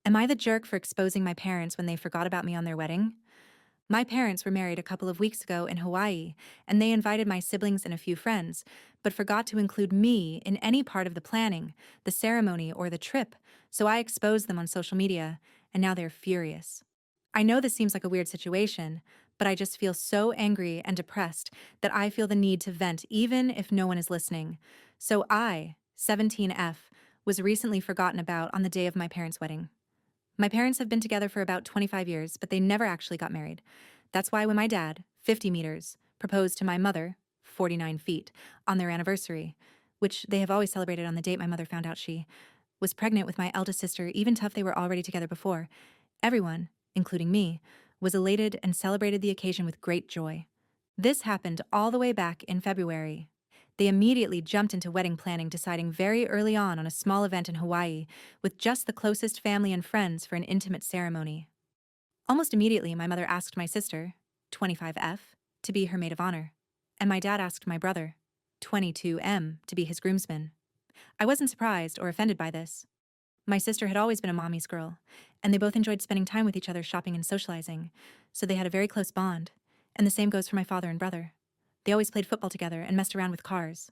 Am I the jerk for exposing my parents when they forgot about me on their wedding? My parents were married a couple of weeks ago in Hawaii, and they invited my siblings and a few friends, but forgot to include me in any part of the planning, the ceremony, or the trip, so I exposed them on social media, and now they're furious. I know this seems like a weird situation, but I just feel so angry and depressed that I feel the need to vent even if no one is listening. So I, 17F, was recently forgotten about on the day of my parents' wedding. My parents have been together for about 25 years, but they never actually got married. That's why when my dad, 50 meters, proposed to my mother, 49 feet, on their anniversary, which they have always celebrated on the date my mother found out she was pregnant with my eldest sister, even tough they were already together before, everyone, including me, was elated and celebrated the occasion with great joy. This happened all the way back in February. They immediately jumped into wedding planning, deciding very early on a small event in Hawaii with just the closest family and friends for an intimate ceremony. Almost immediately, my mother asked my sister, 25F, to be her maid of honor, and my dad asked my brother, 22M, to be his groomsman. I wasn't surprised or offended by this. My sister had always been a mommy's girl, and they both enjoyed spending time with each other shopping and socializing, so they had a very close bond, and the same goes for my father and brother. They always played football together and messed around with cars.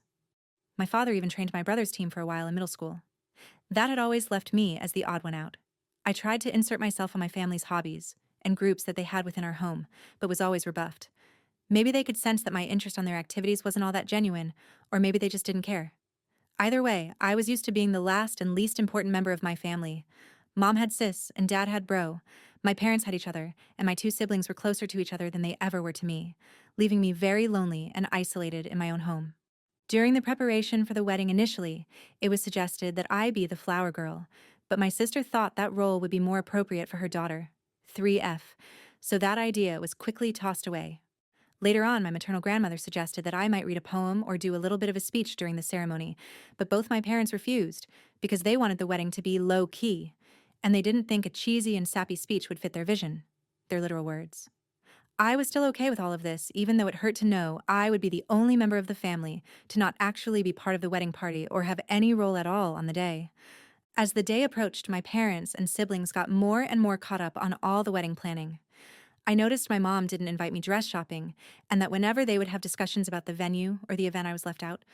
My father even trained my brother's team for a while in middle school. That had always left me as the odd one out. I tried to insert myself on my family's hobbies and groups that they had within our home, but was always rebuffed. Maybe they could sense that my interest on their activities wasn't all that genuine, or maybe they just didn't care. Either way, I was used to being the last and least important member of my family. Mom had sis and dad had bro. My parents had each other, and my two siblings were closer to each other than they ever were to me, leaving me very lonely and isolated in my own home. During the preparation for the wedding initially, it was suggested that I be the flower girl, but my sister thought that role would be more appropriate for her daughter, 3F, so that idea was quickly tossed away. Later on, my maternal grandmother suggested that I might read a poem or do a little bit of a speech during the ceremony, but both my parents refused because they wanted the wedding to be low-key, and they didn't think a cheesy and sappy speech would fit their vision, their literal words. I was still okay with all of this, even though it hurt to know I would be the only member of the family to not actually be part of the wedding party or have any role at all on the day. As the day approached, my parents and siblings got more and more caught up on all the wedding planning. I noticed my mom didn't invite me dress shopping, and that whenever they would have discussions about the venue or the event, I was left out.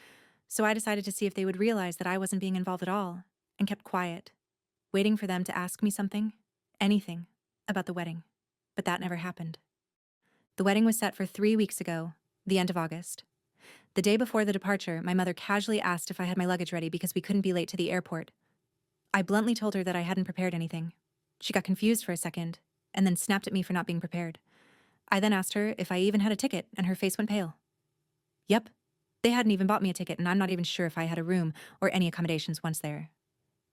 So I decided to see if they would realize that I wasn't being involved at all, and kept quiet, waiting for them to ask me something, anything, about the wedding. But that never happened. The wedding was set for 3 weeks ago, the end of August. The day before the departure, my mother casually asked if I had my luggage ready because we couldn't be late to the airport. I bluntly told her that I hadn't prepared anything. She got confused for a second, and then snapped at me for not being prepared. I then asked her if I even had a ticket, and her face went pale. Yep, they hadn't even bought me a ticket, and I'm not even sure if I had a room or any accommodations once there.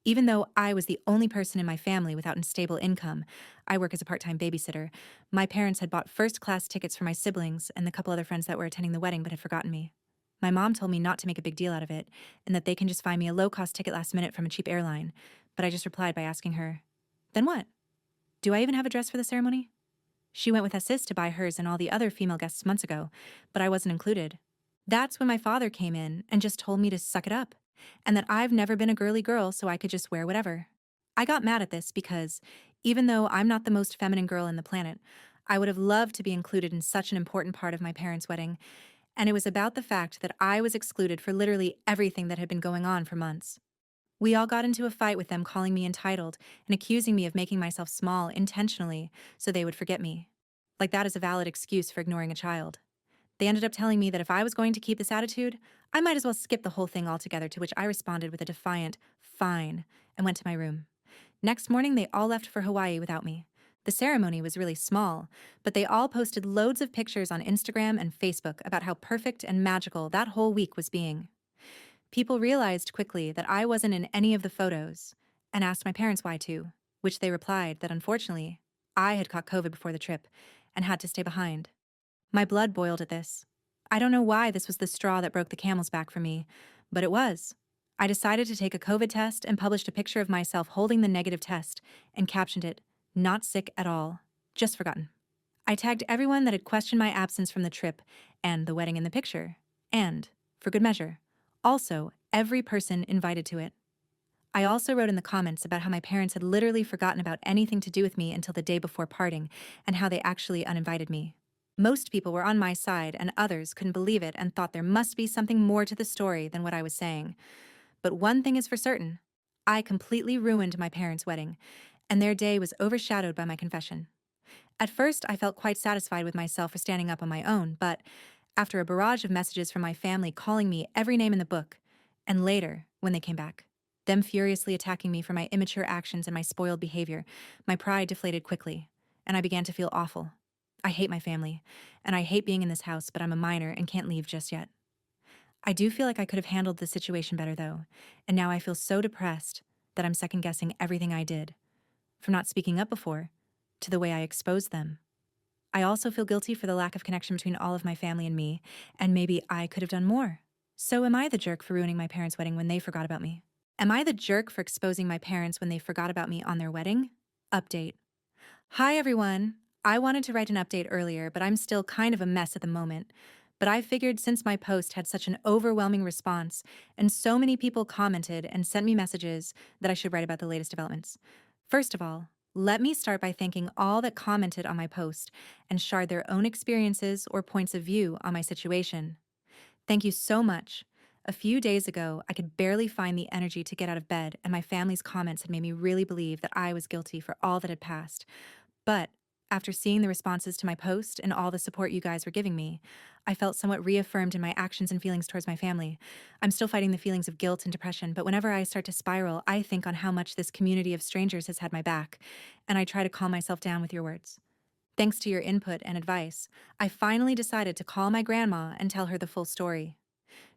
Even though I was the only person in my family without a stable income, I work as a part-time babysitter, my parents had bought first-class tickets for my siblings and the couple other friends that were attending the wedding but had forgotten me. My mom told me not to make a big deal out of it, and that they can just find me a low-cost ticket last minute from a cheap airline, but I just replied by asking her, "Then what? Do I even have a dress for the ceremony?" She went with a sis to buy hers and all the other female guests months ago, but I wasn't included. That's when my father came in and just told me to suck it up, and that I've never been a girly girl so I could just wear whatever. I got mad at this because, even though I'm not the most feminine girl in the planet, I would have loved to be included in such an important part of my parents' wedding, and it was about the fact that I was excluded for literally everything that had been going on for months. We all got into a fight with them calling me entitled and accusing me of making myself small intentionally so they would forget me. Like that is a valid excuse for ignoring a child. They ended up telling me that if I was going to keep this attitude, I might as well skip the whole thing altogether, to which I responded with a defiant, "Fine," and went to my room. Next morning, they all left for Hawaii without me. The ceremony was really small, but they all posted loads of pictures on Instagram and Facebook about how perfect and magical that whole week was being. People realized quickly that I wasn't in any of the photos and asked my parents why too, which they replied that unfortunately, I had caught COVID before the trip and had to stay behind. My blood boiled at this. I don't know why this was the straw that broke the camel's back for me, but it was. I decided to take a COVID test and published a picture of myself holding the negative test and captioned it, "Not sick at all, just forgotten." I tagged everyone that had questioned my absence from the trip and the wedding in the picture, and, for good measure, also every person invited to it. I also wrote in the comments about how my parents had literally forgotten about anything to do with me until the day before parting, and how they actually uninvited me. Most people were on my side, and others couldn't believe it and thought there must be something more to the story than what I was saying. But one thing is for certain: I completely ruined my parents' wedding, and their day was overshadowed by my confession. At first, I felt quite satisfied with myself for standing up on my own, but after a barrage of messages from my family calling me every name in the book, and later, when they came back, them furiously attacking me for my immature actions and my spoiled behavior, my pride deflated quickly, and I began to feel awful. I hate my family, and I hate being in this house, but I'm a minor and can't leave just yet. I do feel like I could have handled the situation better, though, and now I feel so depressed that I'm second guessing everything I did, from not speaking up before to the way I exposed them. I also feel guilty for the lack of connection between all of my family and me, and maybe I could have done more. So, am I the jerk for ruining my parents' wedding when they forgot about me? Am I the jerk for exposing my parents when they forgot about me on their wedding? Update. Hi, everyone. I wanted to write an update earlier, but I'm still kind of a mess at the moment. But I figured since my post had such an overwhelming response, and so many people commented and sent me messages, that I should write about the latest developments. First of all, let me start by thanking all that commented on my post and shared their own experiences or points of view on my situation. Thank you so much. A few days ago, I could barely find the energy to get out of bed, and my family's comments had made me really believe that I was guilty for all that had passed. But after seeing the responses to my post and all the support you guys were giving me, I felt somewhat reaffirmed in my actions and feelings towards my family. I'm still fighting the feelings of guilt and depression, but whenever I start to spiral, I think on how much this community of strangers has had my back, and I try to calm myself down with your words. Thanks to your input and advice, I finally decided to call my grandma and tell her the full story.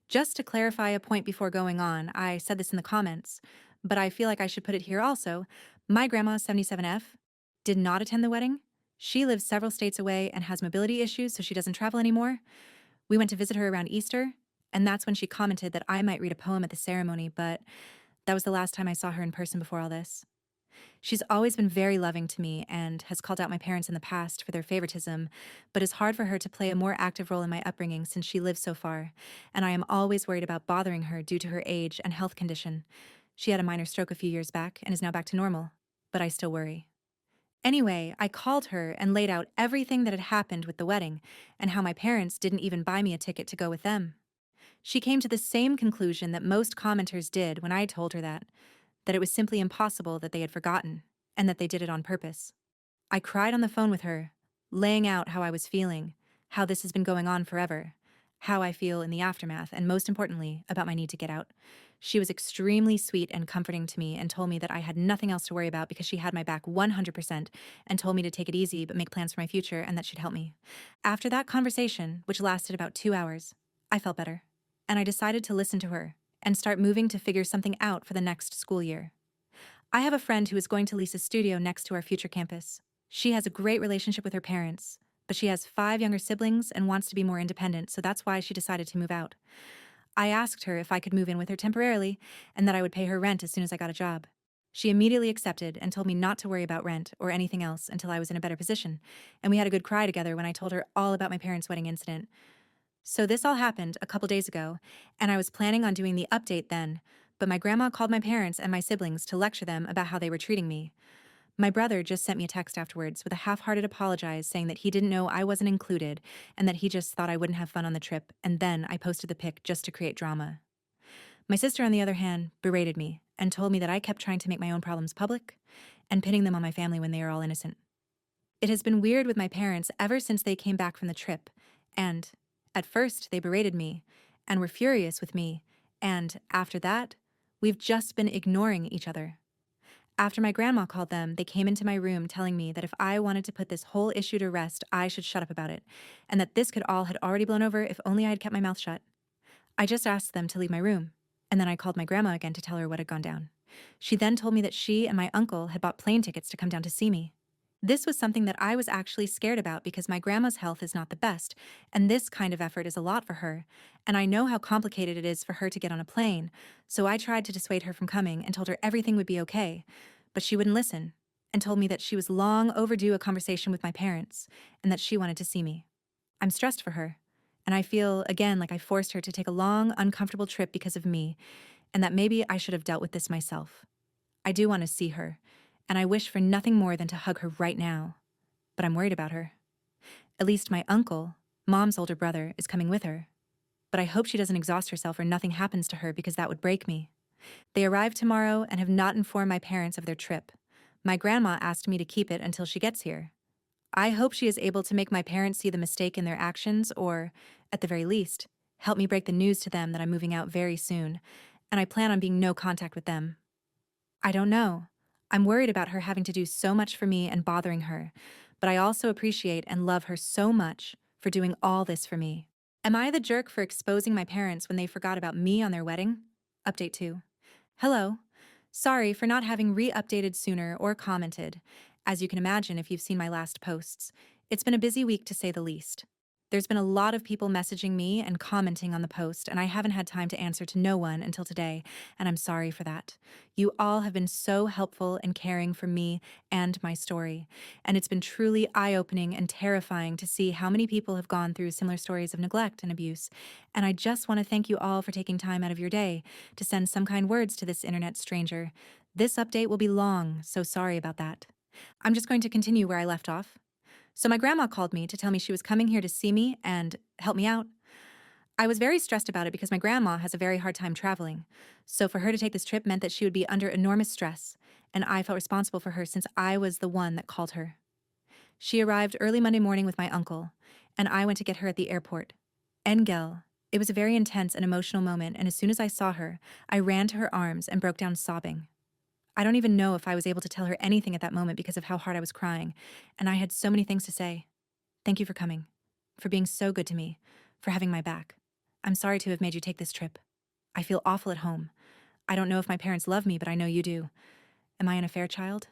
Just to clarify a point before going on, I said this in the comments, but I feel like I should put it here also. My grandma, 77F, did not attend the wedding. She lives several states away and has mobility issues, so she doesn't travel anymore. We went to visit her around Easter, and that's when she commented that I might read a poem at the ceremony, but that was the last time I saw her in person before all this. She's always been very loving to me and has called out my parents in the past for their favoritism, but it's hard for her to play a more active role in my upbringing since she lives so far, and I am always worried about bothering her due to her age and health condition. She had a minor stroke a few years back and is now back to normal, but I still worry. Anyway, I called her and laid out everything that had happened with the wedding and how my parents didn't even buy me a ticket to go with them. She came to the same conclusion that most commenters did when I told her that it was simply impossible that they had forgotten, and that they did it on purpose. I cried on the phone with her, laying out how I was feeling, how this has been going on forever, how I feel in the aftermath, and most importantly, about my need to get out. She was extremely sweet and comforting to me and told me that I had nothing else to worry about because she had my back 100%, and told me to take it easy but make plans for my future and that she'd help me. After that conversation, which lasted about 2 hours, I felt better, and I decided to listen to her and start moving to figure something out for the next school year. I have a friend who is going to lease a studio next to our future campus. She has a great relationship with her parents, but she has 5 younger siblings and wants to be more independent, so that's why she decided to move out. I asked her if I could move in with her temporarily and that I would pay her rent as soon as I got a job. She immediately accepted and told me not to worry about rent or anything else until I was in a better position, and we had a good cry together when I told her all about my parents' wedding incident. So this all happened a couple days ago, and I was planning on doing the update then, but my grandma called my parents and my siblings to lecture them about how they were treating me. My brother just sent me a text afterwards with a half-hearted apologize saying that he didn't know I wasn't included and that he just thought I wouldn't have fun on the trip, and then I posted the pic just to create drama. My sister, on the other hand, berated me and told me that I kept trying to make my own problems public and pinning them on my family when they are all innocent. It has been weird with my parents ever since they came back from the trip, and at first they berated me and were furious with me, and after that, we've just been ignoring each other. After my grandma called them, they came into my room telling me that if I wanted to put this whole issue to rest, I should shut up about it, and that this could all had already blown over if only I had kept my mouth shut. I just asked them to leave my room, and then I called my grandma again to tell her what had gone down. She then told me that she and my uncle had bought plane tickets to come down to see me. This was something that I was actually scared about because my grandma's health is not the best, and this kind of effort is a lot for her, and I know how complicated it is for her to get on a plane, so I tried to dissuade her from coming and told her everything would be okay, but she wouldn't listen, and told me that she was long overdue a conversation with my parents, and that she wanted to see me. I'm stressed for her, and I feel, again, like I forced her to take a long, uncomfortable trip because of me, and that maybe I should have dealt with this myself. I do want to see her, and I wish for nothing more than to hug her right now. But I'm worried about her. At least my uncle, Mom's older brother, is coming with her. But I hope she doesn't exhaust herself or nothing happens to her because that would break me. They arrive tomorrow and have not informed my parents of their trip. My grandma asked me to keep it until she gets here. I hope she is able to make my parents see the mistake in their actions or, at the very least, help me break the news to them that I'm moving out very soon, and I plan on being no contact with them. I don't know. I'm worried about her having to do so much for me and bothering her, but I also appreciate and love her so much for doing all this for me. Am I the jerk for exposing my parents when they forgot about me on their wedding? Update 2. Hello. Sorry for not having re-updated sooner or commented. As you can imagine if you've seen my last posts, it's been a busy week to say the least. There's been a lot of people messaging me and commenting on the post, and I haven't had time to answer to no one until today, and I'm sorry for that. You all have been so helpful and caring for me and my story, and it's been truly eye-opening and terrifying to see how many people have gone through similar stories of neglect and abuse, and I just want to thank you all for taking time out of your day to send some kind words to this internet stranger. This update will be long, so sorry about that. I'm just going to continue where I left off. So my grandma called me to tell me she was coming here to see me and help me out. I was very stressed about it because my grandma has a very hard time traveling. So for her to take this trip meant that she would be under enormous stress, and I felt responsible for her since I was the one that called her. She arrived early Monday morning with my uncle, and I went to get her at the airport. Engel. It was a very intense and emotional moment, and as soon as I saw her, I ran to her arms and broke down sobbing. I don't even know if I was able to tell her anything at that moment because of how hard I was crying, and I had so many things to say. Thank you for coming, for being so good to me, for having my back. I'm sorry to have made you take this trip. I feel awful at home. I don't know if my parents love me, but I know you do. Am I an affair child?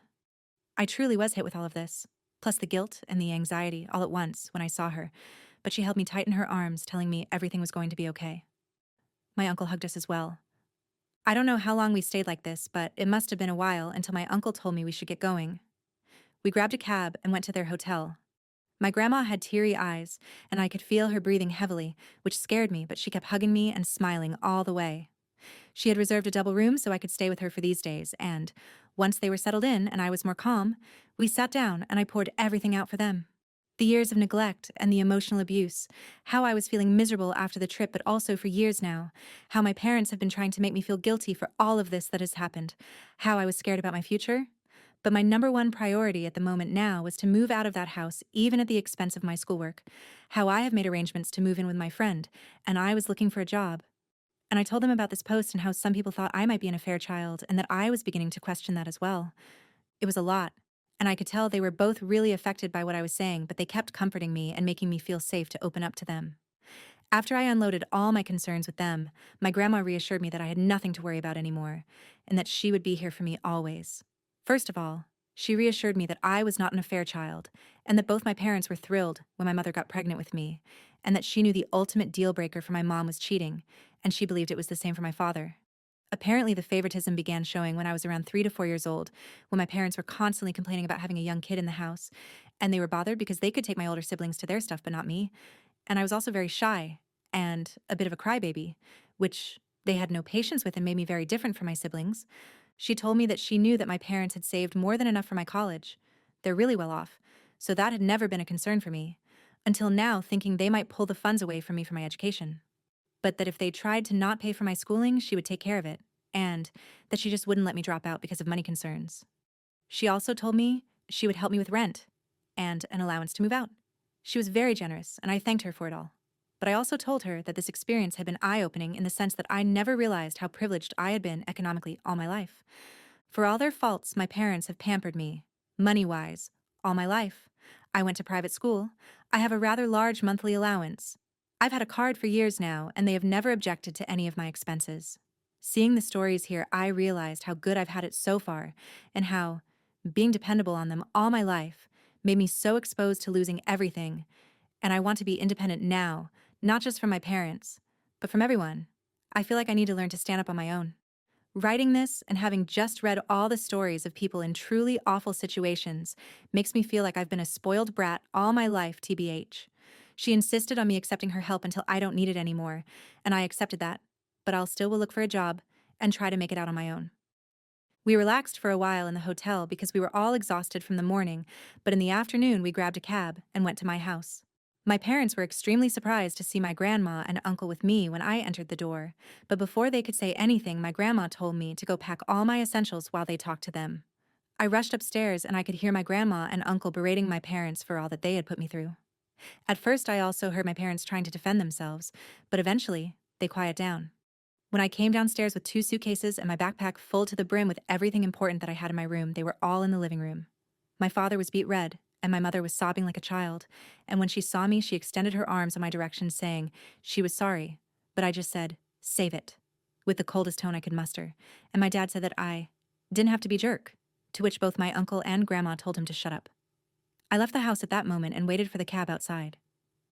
I truly was hit with all of this, plus the guilt and the anxiety all at once when I saw her, but she held me tight in her arms, telling me everything was going to be okay. My uncle hugged us as well. I don't know how long we stayed like this, but it must have been a while until my uncle told me we should get going. We grabbed a cab and went to their hotel. My grandma had teary eyes, and I could feel her breathing heavily, which scared me, but she kept hugging me and smiling all the way. She had reserved a double room so I could stay with her for these days, and once they were settled in and I was more calm, we sat down and I poured everything out for them. The years of neglect and the emotional abuse, how I was feeling miserable after the trip but also for years now, how my parents have been trying to make me feel guilty for all of this that has happened, how I was scared about my future. But my number one priority at the moment now was to move out of that house even at the expense of my schoolwork, how I have made arrangements to move in with my friend, and I was looking for a job. And I told them about this post and how some people thought I might be an affair child and that I was beginning to question that as well. It was a lot, and I could tell they were both really affected by what I was saying, but they kept comforting me and making me feel safe to open up to them. After I unloaded all my concerns with them, my grandma reassured me that I had nothing to worry about anymore, and that she would be here for me always. First of all, she reassured me that I was not an affair child, and that both my parents were thrilled when my mother got pregnant with me, and that she knew the ultimate deal breaker for my mom was cheating, and she believed it was the same for my father. Apparently, the favoritism began showing when I was around 3 to 4 years old, when my parents were constantly complaining about having a young kid in the house, and they were bothered because they could take my older siblings to their stuff but not me. And I was also very shy and a bit of a crybaby, which they had no patience with and made me very different from my siblings. She told me that she knew that my parents had saved more than enough for my college. They're really well off, so that had never been a concern for me, until now thinking they might pull the funds away from me for my education. But that if they tried to not pay for my schooling, she would take care of it, and that she just wouldn't let me drop out because of money concerns. She also told me she would help me with rent and an allowance to move out. She was very generous, and I thanked her for it all. But I also told her that this experience had been eye-opening in the sense that I never realized how privileged I had been economically all my life. For all their faults, my parents have pampered me, money-wise, all my life. I went to private school. I have a rather large monthly allowance. I've had a card for years now, and they have never objected to any of my expenses. Seeing the stories here, I realized how good I've had it so far, and how, being dependable on them all my life, made me so exposed to losing everything, and I want to be independent now, not just from my parents, but from everyone. I feel like I need to learn to stand up on my own. Writing this and having just read all the stories of people in truly awful situations makes me feel like I've been a spoiled brat all my life, TBH. She insisted on me accepting her help until I don't need it anymore, and I accepted that, but I'll still will look for a job and try to make it out on my own. We relaxed for a while in the hotel because we were all exhausted from the morning, but in the afternoon we grabbed a cab and went to my house. My parents were extremely surprised to see my grandma and uncle with me when I entered the door, but before they could say anything, my grandma told me to go pack all my essentials while they talked to them. I rushed upstairs and I could hear my grandma and uncle berating my parents for all that they had put me through. At first, I also heard my parents trying to defend themselves, but eventually, they quieted down. When I came downstairs with 2 suitcases and my backpack full to the brim with everything important that I had in my room, they were all in the living room. My father was beet red, and my mother was sobbing like a child, and when she saw me, she extended her arms in my direction, saying she was sorry, but I just said, "Save it," with the coldest tone I could muster, and my dad said that I didn't have to be a jerk, to which both my uncle and grandma told him to shut up. I left the house at that moment and waited for the cab outside.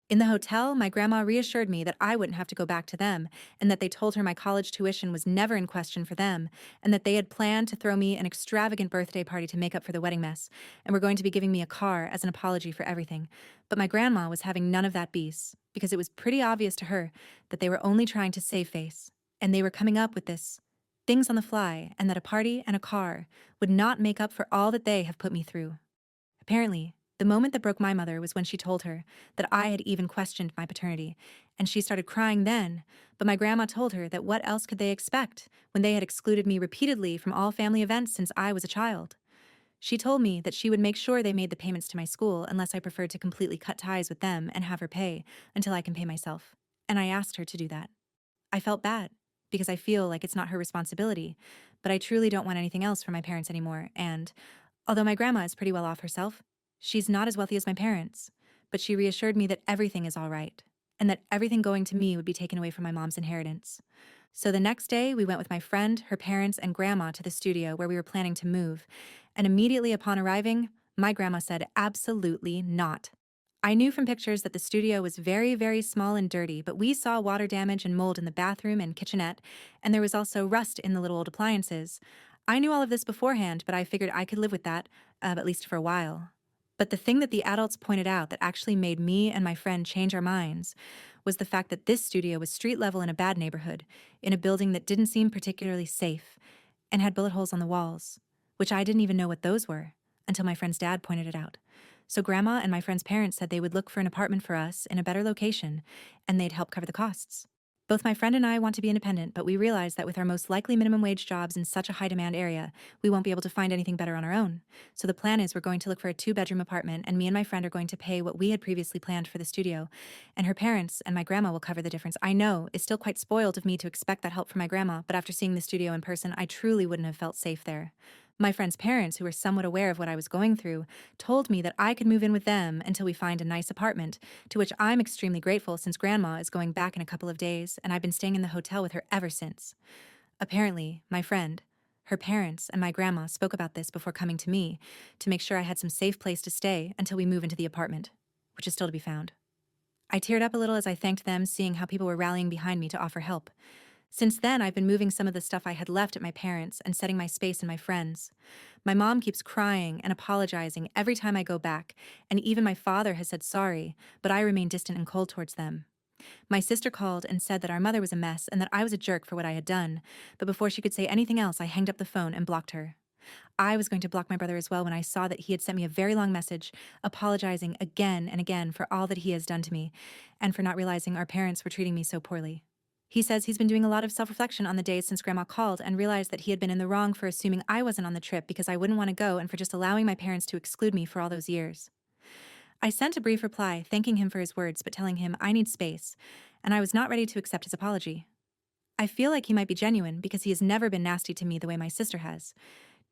In the hotel, my grandma reassured me that I wouldn't have to go back to them, and that they told her my college tuition was never in question for them, and that they had planned to throw me an extravagant birthday party to make up for the wedding mess, and were going to be giving me a car as an apology for everything. But my grandma was having none of that beast, because it was pretty obvious to her that they were only trying to save face, and they were coming up with this things on the fly, and that a party and a car would not make up for all that they have put me through. Apparently, the moment that broke my mother was when she told her that I had even questioned my paternity, and she started crying then, but my grandma told her that what else could they expect when they had excluded me repeatedly from all family events since I was a child. She told me that she would make sure they made the payments to my school unless I preferred to completely cut ties with them and have her pay until I can pay myself, and I asked her to do that. I felt bad because I feel like it's not her responsibility, but I truly don't want anything else from my parents anymore, and although my grandma is pretty well off herself, she's not as wealthy as my parents, but she reassured me that everything is all right, and that everything going to me would be taken away from my mom's inheritance. So the next day, we went with my friend, her parents, and grandma to the studio where we were planning to move, and immediately upon arriving, my grandma said absolutely not. I knew from pictures that the studio was very, very small and dirty, but we saw water damage and mold in the bathroom and kitchenette, and there was also rust in the little old appliances. I knew all of this beforehand, but I figured I could live with that, at least for a while. But the thing that the adults pointed out that actually made me and my friend change our minds was the fact that this studio was street level in a bad neighborhood, in a building that didn't seem particularly safe, and had bullet holes on the walls, which I didn't even know what those were until my friend's dad pointed it out. So Grandma and my friend's parents said they would look for an apartment for us in a better location, and they'd help cover the costs. Both my friend and I want to be independent, but we realize that with our most likely minimum wage jobs in such a high demand area, we won't be able to find anything better on our own. So the plan is we're going to look for a 2-bedroom apartment, and me and my friend are going to pay what we had previously planned for the studio, and her parents and my grandma will cover the difference. I know it's still quite spoiled of me to expect that help from my grandma, but after seeing the studio in person, I truly wouldn't have felt safe there. My friend's parents, who were somewhat aware of what I was going through, told me that I could move in with them until we find a nice apartment, to which I'm extremely grateful since Grandma is going back in a couple of days and I've been staying in the hotel with her ever since. Apparently, my friend, her parents, and my grandma spoke about this before coming to me to make sure I had some safe place to stay until we move into the apartment, which is still to be found. I teared up a little as I thanked them, seeing how people were rallying behind me to offer help. Since then, I've been moving some of the stuff I had left at my parents' and setting my space in my friends'. My mom keeps crying and apologizing every time I go back, and even my father has said sorry, but I remain distant and cold towards them. My sister called and said that our mother was a mess and that I was a jerk for what I had done, but before she could say anything else, I hanged up the phone and blocked her. I was going to block my brother as well when I saw that he had sent me a very long message, apologizing again and again for all that he has done to me, and for not realizing our parents were treating me so poorly. He says he's been doing a lot of self-reflection on the days since Grandma called and realized that he had been in the wrong for assuming I wasn't on the trip because I wouldn't want to go and for just allowing my parents to exclude me for all those years. I sent a brief reply thanking him for his words but telling him I need space, and I was not ready to accept his apology. I feel like he might be genuine because he has never been nasty to me the way my sister has,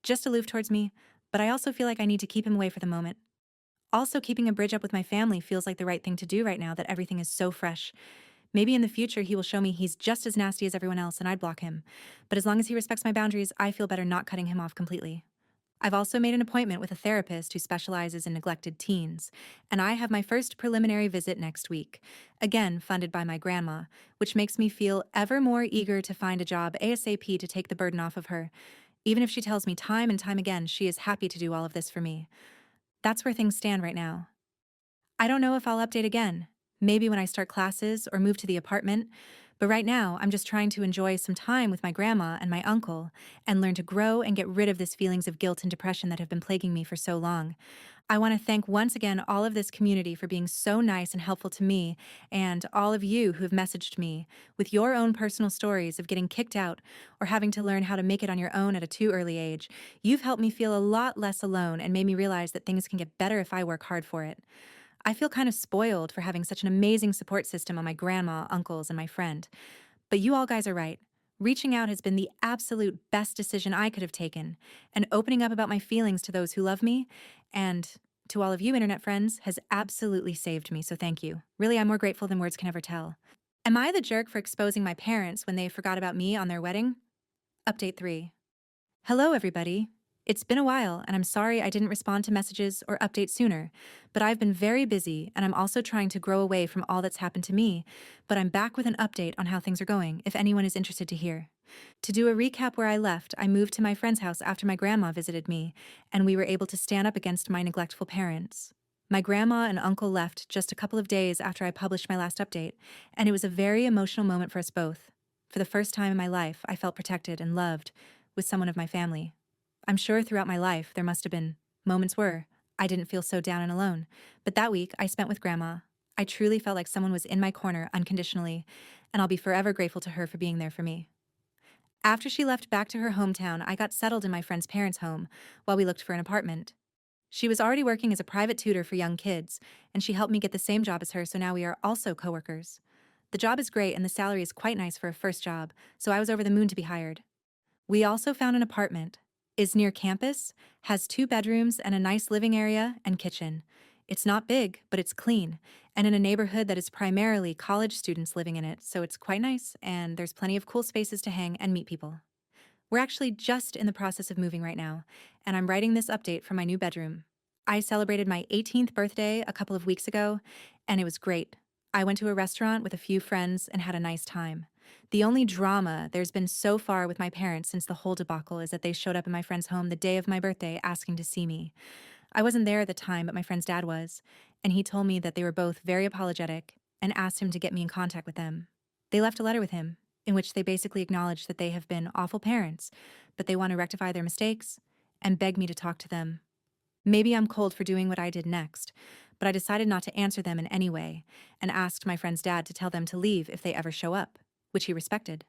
just aloof towards me, but I also feel like I need to keep him away for the moment. Also, keeping a bridge up with my family feels like the right thing to do right now that everything is so fresh. Maybe in the future he will show me he's just as nasty as everyone else and I'd block him. But as long as he respects my boundaries, I feel better not cutting him off completely. I've also made an appointment with a therapist who specializes in neglected teens, and I have my first preliminary visit next week, again funded by my grandma, which makes me feel ever more eager to find a job ASAP to take the burden off of her, even if she tells me time and time again she is happy to do all of this for me. That's where things stand right now. I don't know if I'll update again, maybe when I start classes or move to the apartment, But right now, I'm just trying to enjoy some time with my grandma and my uncle and learn to grow and get rid of these feelings of guilt and depression that have been plaguing me for so long. I want to thank once again all of this community for being so nice and helpful to me, and all of you who have messaged me with your own personal stories of getting kicked out or having to learn how to make it on your own at a too early age. You've helped me feel a lot less alone and made me realize that things can get better if I work hard for it. I feel kind of spoiled for having such an amazing support system on my grandma, uncles, and my friend. But you all guys are right. Reaching out has been the absolute best decision I could have taken, and opening up about my feelings to those who love me and to all of you internet friends has absolutely saved me, so thank you. Really, I'm more grateful than words can ever tell. Am I the jerk for exposing my parents when they forgot about me on their wedding? Update 3. Hello, everybody. It's been a while, and I'm sorry I didn't respond to messages or update sooner, but I've been very busy, and I'm also trying to grow away from all that's happened to me. But I'm back with an update on how things are going, if anyone is interested to hear. To do a recap where I left, I moved to my friend's house after my grandma visited me, and we were able to stand up against my neglectful parents. My grandma and uncle left just a couple of days after I published my last update, and it was a very emotional moment for us both. For the first time in my life, I felt protected and loved with someone of my family. I'm sure throughout my life there must have been moments where I didn't feel so down and alone, but that week I spent with Grandma. I truly felt like someone was in my corner unconditionally, and I'll be forever grateful to her for being there for me. After she left back to her hometown, I got settled in my friend's parents' home while we looked for an apartment. She was already working as a private tutor for young kids, and she helped me get the same job as her, so now we are also coworkers. The job is great and the salary is quite nice for a first job, so I was over the moon to be hired. We also found an apartment, is near campus, has 2 bedrooms and a nice living area and kitchen. It's not big, but it's clean, and in a neighborhood that is primarily college students living in it, so it's quite nice, and there's plenty of cool spaces to hang and meet people. We're actually just in the process of moving right now, and I'm writing this update from my new bedroom. I celebrated my 18th birthday a couple of weeks ago, and it was great. I went to a restaurant with a few friends and had a nice time. The only drama there's been so far with my parents since the whole debacle is that they showed up in my friend's home the day of my birthday asking to see me. I wasn't there at the time, but my friend's dad was, and he told me that they were both very apologetic and asked him to get me in contact with them. They left a letter with him, in which they basically acknowledged that they have been awful parents, but they want to rectify their mistakes and beg me to talk to them. Maybe I'm cold for doing what I did next, but I decided not to answer them in any way and asked my friend's dad to tell them to leave if they ever show up, which he respected.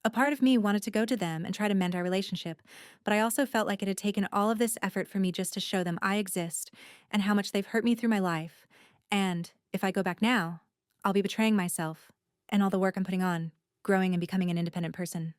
A part of me wanted to go to them and try to mend our relationship, but I also felt like it had taken all of this effort for me just to show them I exist and how much they've hurt me through my life. And if I go back now, I'll be betraying myself and all the work I'm putting on, growing and becoming an independent person.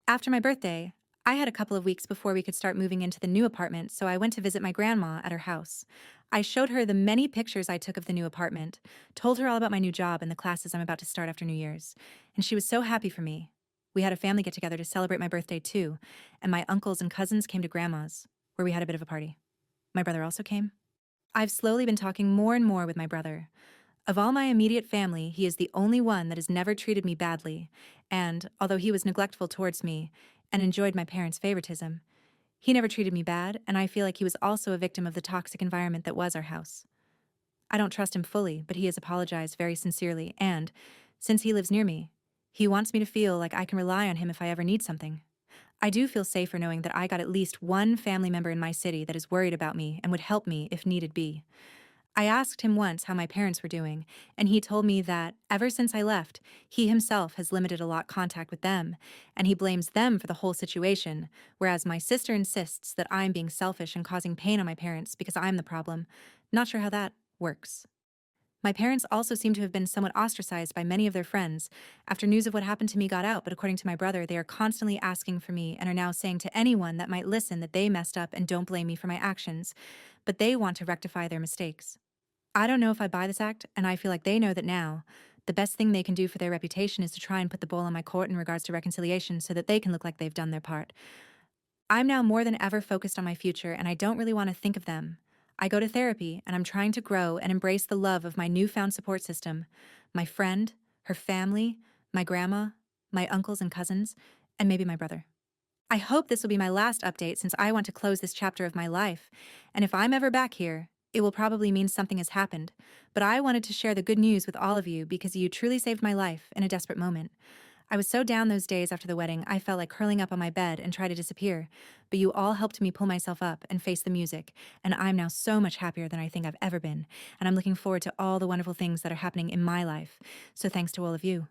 After my birthday, I had a couple of weeks before we could start moving into the new apartment, so I went to visit my grandma at her house. I showed her the many pictures I took of the new apartment, told her all about my new job and the classes I'm about to start after New Year's, and she was so happy for me. We had a family get together to celebrate my birthday too, and my uncles and cousins came to grandma's, where we had a bit of a party. My brother also came. I've slowly been talking more and more with my brother. Of all my immediate family, he is the only one that has never treated me badly, and although he was neglectful towards me and enjoyed my parents' favoritism, he never treated me bad, and I feel like he was also a victim of the toxic environment that was our house. I don't trust him fully, but he has apologized very sincerely, and, since he lives near me, he wants me to feel like I can rely on him if I ever need something. I do feel safer knowing that I got at least one family member in my city that is worried about me and would help me if needed be. I asked him once how my parents were doing, and he told me that, ever since I left, he himself has limited a lot contact with them, and he blames them for the whole situation, whereas my sister insists that I'm being selfish and causing pain on my parents because I'm the problem. Not sure how that works. My parents also seem to have been somewhat ostracized by many of their friends after news of what happened to me got out, but according to my brother, they are constantly asking for me and are now saying to anyone that might listen that they messed up and don't blame me for my actions, but they want to rectify their mistakes. I don't know if I buy this act, and I feel like they know that now. The best thing they can do for their reputation is to try and put the ball on my court in regards to reconciliation so that they can look like they've done their part. I'm now more than ever focused on my future, and I don't really want to think of them. I go to therapy, and I'm trying to grow and embrace the love of my newfound support system, my friend, her family, my grandma, my uncles and cousins, and maybe my brother. I hope this will be my last update since I want to close this chapter of my life, and if I'm ever back here, It will probably mean something has happened, but I wanted to share the good news with all of you because you truly saved my life in a desperate moment. I was so down those days after the wedding, I felt like curling up on my bed and try to disappear. But you all helped me pull myself up and face the music, and I'm now so much happier than I think I've ever been. And I'm looking forward to all the wonderful things that are happening in my life. So thanks to all of you.